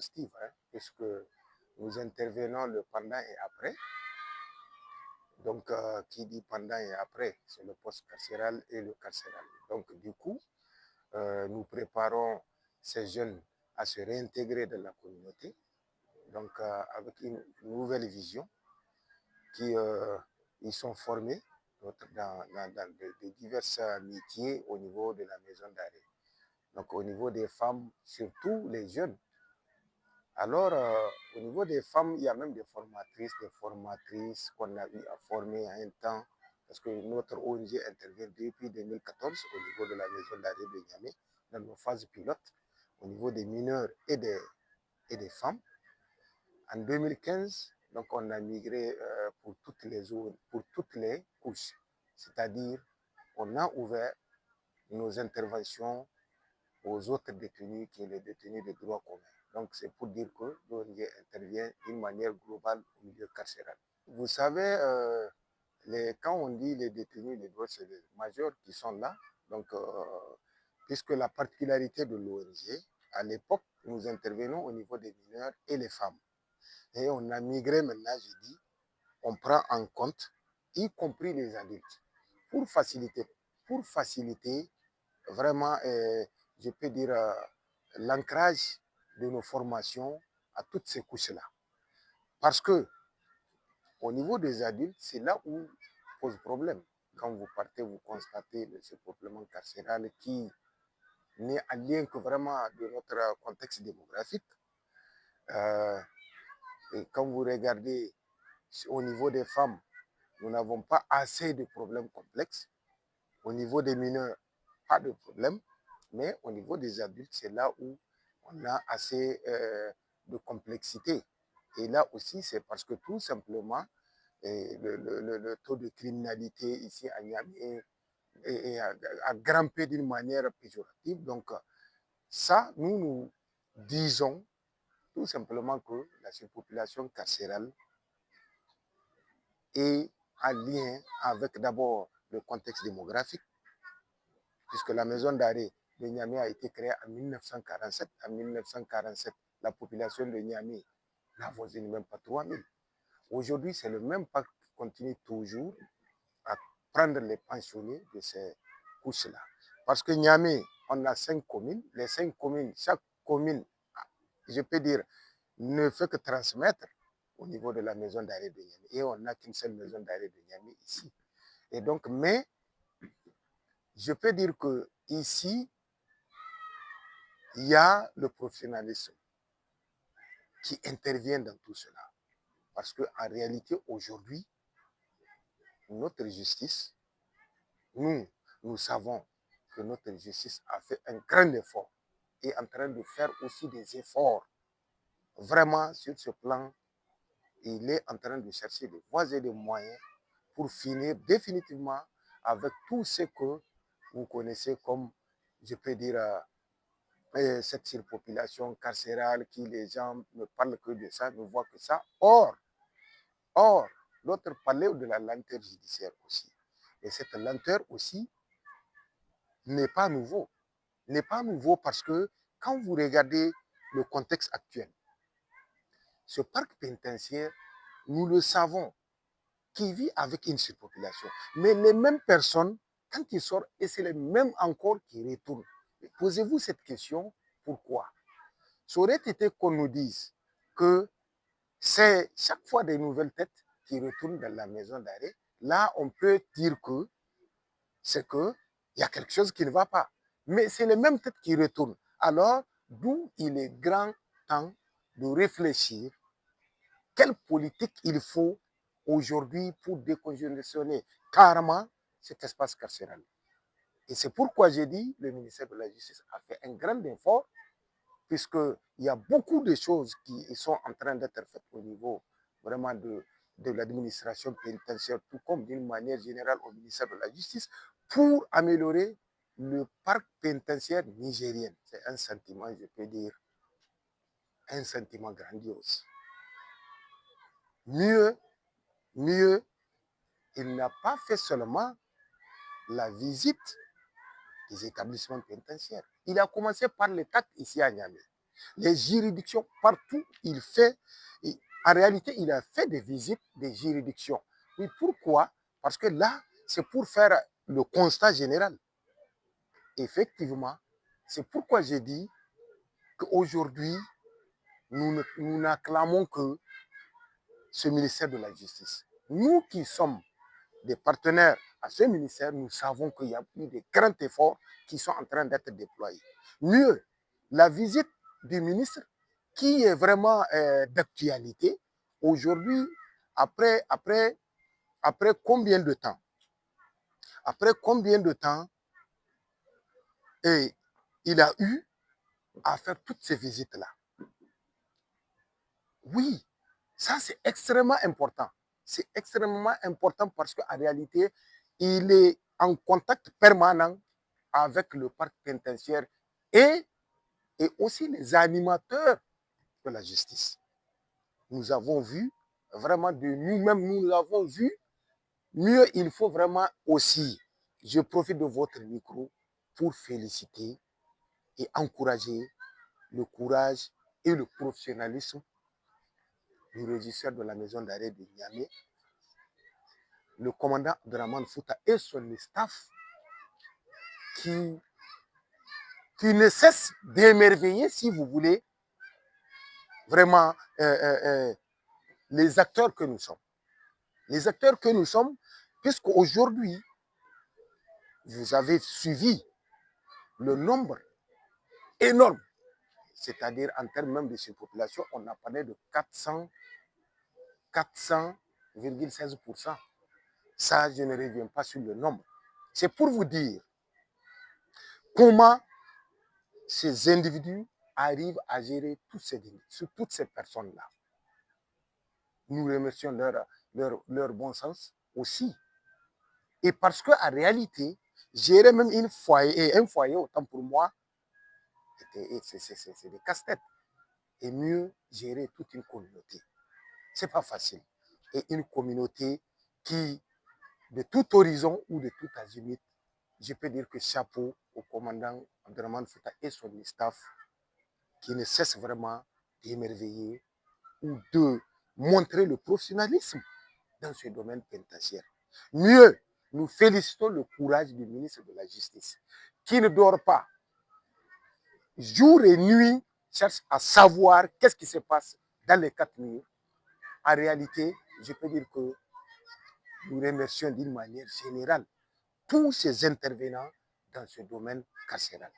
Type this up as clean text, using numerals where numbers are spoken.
exhaustive, hein, puisque nous intervenons le pendant et après. Donc, qui dit pendant et après, c'est le post-carcéral et le carcéral. Donc, du coup, nous préparons ces jeunes à se réintégrer dans la communauté, donc avec une nouvelle vision qui ils sont formés dans de divers métiers au niveau de la maison d'arrêt. Donc, au niveau des femmes, surtout les jeunes. Alors, au niveau des femmes, il y a même des formatrices qu'on a eu à former à un temps, parce que notre ONG intervient depuis 2014 au niveau de la maison d'arrêt de Niamey, dans nos phases pilotes, au niveau des mineurs et des femmes. En 2015, donc on a migré pour toutes les zones, pour toutes les couches, c'est-à-dire on a ouvert nos interventions aux autres détenus qui sont les détenus de droit commun. Donc, c'est pour dire que l'ONG intervient d'une manière globale au milieu carcéral. Vous savez, quand on dit les détenus de droit, c'est les majeurs qui sont là. Donc, puisque la particularité de l'ONG, à l'époque, nous intervenons au niveau des mineurs et les femmes. Et on a migré maintenant, j'ai dit, on prend en compte, y compris les adultes, pour faciliter vraiment, je peux dire, l'ancrage de nos formations à toutes ces couches-là. Parce que au niveau des adultes, c'est là où pose problème. Quand vous partez, vous constatez ce peuplement carcéral qui n'est en lien que vraiment de notre contexte démographique. Et quand vous regardez au niveau des femmes, nous n'avons pas assez de problèmes complexes. Au niveau des mineurs, pas de problème. Mais au niveau des adultes, c'est là où on a assez de complexité. Et là aussi, c'est parce que tout simplement, le taux de criminalité ici à Niamey a grimpé d'une manière péjorative. Donc, ça, nous disons tout simplement que la surpopulation carcérale est en lien avec d'abord le contexte démographique, puisque la maison d'arrêt de Niamey a été créée en 1947. En 1947, la population de Niamey n'avoisine même pas 3000. Aujourd'hui, c'est le même pacte qui continue toujours à prendre les pensionnés de ces couches-là. Parce que Niamey, on a 5 communes. Les 5 communes, chaque commune, je peux dire, ne fait que transmettre au niveau de la maison d'arrêt de Niamey. Et on n'a qu'une seule maison d'arrêt de Niamey ici. Et donc, mais je peux dire que ici, il y a le professionnalisme qui intervient dans tout cela. Parce qu'en réalité, aujourd'hui, notre justice, nous savons que notre justice a fait un grand effort et est en train de faire aussi des efforts. Vraiment, sur ce plan, il est en train de chercher des voies et des moyens pour finir définitivement avec tout ce que vous connaissez comme, je peux dire, cette surpopulation carcérale qui les gens ne parlent que de ça, ne voient que ça. Or, l'autre parlait de la lenteur judiciaire aussi. Et cette lenteur aussi n'est pas nouveau. N'est pas nouveau parce que quand vous regardez le contexte actuel, ce parc pénitentiaire, nous le savons, qui vit avec une surpopulation. Mais les mêmes personnes, quand ils sortent, et c'est les mêmes encore qui retournent. Posez-vous cette question, pourquoi? Ça aurait été qu'on nous dise que c'est chaque fois des nouvelles têtes qui retournent dans la maison d'arrêt. Là, on peut dire que c'est qu'il y a quelque chose qui ne va pas. Mais c'est les mêmes têtes qui retournent. Alors, d'où il est grand temps de réfléchir quelle politique il faut aujourd'hui pour décongestionner carrément cet espace carcéral. Et c'est pourquoi j'ai dit le ministère de la Justice a fait un grand effort, puisqu'il y a beaucoup de choses qui sont en train d'être faites au niveau vraiment de l'administration pénitentiaire, tout comme d'une manière générale au ministère de la Justice, pour améliorer le parc pénitentiaire nigérien. C'est un sentiment, je peux dire, un sentiment grandiose. Mieux, il n'a pas fait seulement la visite des établissements pénitentiaires. Il a commencé par les 4 ici à Niamey. Les juridictions, partout, en réalité, il a fait des visites des juridictions. Oui, pourquoi? Parce que là, c'est pour faire le constat général. Effectivement, c'est pourquoi j'ai dit qu'aujourd'hui, nous n'acclamons que ce ministère de la Justice. Nous qui sommes des partenaires à ce ministère, nous savons qu'il y a eu de grands efforts qui sont en train d'être déployés. Mieux, la visite du ministre qui est vraiment d'actualité aujourd'hui, après combien de temps? Après combien de temps et il a eu à faire toutes ces visites-là? Oui, ça c'est extrêmement important. C'est extrêmement important parce qu'en réalité, il est en contact permanent avec le parc pénitentiaire et, et aussi les animateurs de la justice. Nous avons vu, vraiment de nous-mêmes, nous l'avons vu. Mieux, il faut vraiment aussi, je profite de votre micro pour féliciter et encourager le courage et le professionnalisme du régisseur de la maison d'arrêt de Niamey, le commandant Abdraman Fouta et son staff qui ne cesse d'émerveiller, si vous voulez, vraiment les acteurs que nous sommes. Les acteurs que nous sommes, puisqu'aujourd'hui, vous avez suivi le nombre énorme, c'est-à-dire en termes même de ces populations, on a parlé de 400,16%. Ça, je ne reviens pas sur le nombre. C'est pour vous dire comment ces individus arrivent à gérer toutes ces personnes-là. Nous remercions leur bon sens aussi. Et parce qu'en réalité, gérer même un foyer, autant pour moi, c'est des casse-têtes. Et mieux gérer toute une communauté. C'est pas facile. Et une communauté qui, de tout horizon ou de tout azimut, je peux dire que chapeau au commandant Abdraman Fouta et son staff qui ne cesse vraiment d'émerveiller ou de montrer le professionnalisme dans ce domaine pénitentiaire. Mieux, nous félicitons le courage du ministre de la Justice qui ne dort pas. Jour et nuit, cherche à savoir qu'est-ce qui se passe dans les 4 murs. En réalité, je peux dire que nous remercions d'une manière générale tous ces intervenants dans ce domaine carcéral.